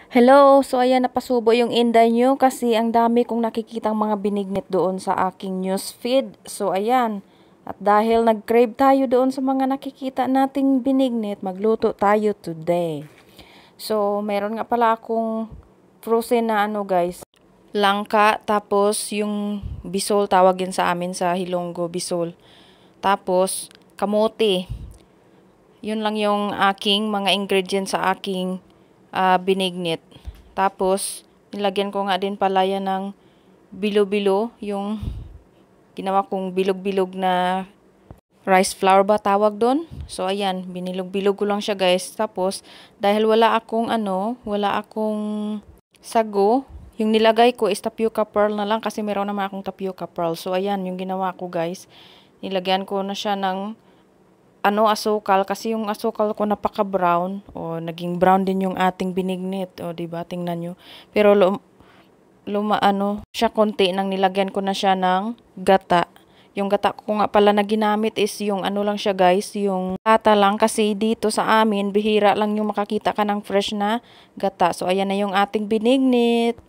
Hello! So ayan, napasubo yung Inday nyo kasi ang dami kong nakikitang mga binignit doon sa aking newsfeed. So ayan, at dahil nag-crave tayo doon sa mga nakikita nating binignit, magluto tayo today. So meron nga pala akong frozen na guys, langka, tapos yung bisol, tawag yun sa amin sa Hilonggo, bisol. Tapos kamote. Yun lang yung aking mga ingredients sa aking binignit. Tapos, nilagyan ko nga din pala yan ng bilo-bilo, yung ginawa kong bilog-bilog na rice flour ba tawag doon. So, ayan, binilog-bilog ko lang siya guys. Tapos, dahil wala akong sago, yung nilagay ko is tapioca pearl na lang kasi meron naman akong tapioca pearl. So, ayan, yung ginawa ko guys. Nilagyan ko na siya ng asukal kasi yung asukal ko napaka-brown o naging brown din yung ating binignit o di ba tingnan nyo, pero siya konti nang nilagyan ko na siya ng gata. Yung gata ko nga pala na ginamit is yung lang siya guys, yung gata lang kasi dito sa amin bihira lang yung makakita ka ng fresh na gata. So ayan na yung ating binignit.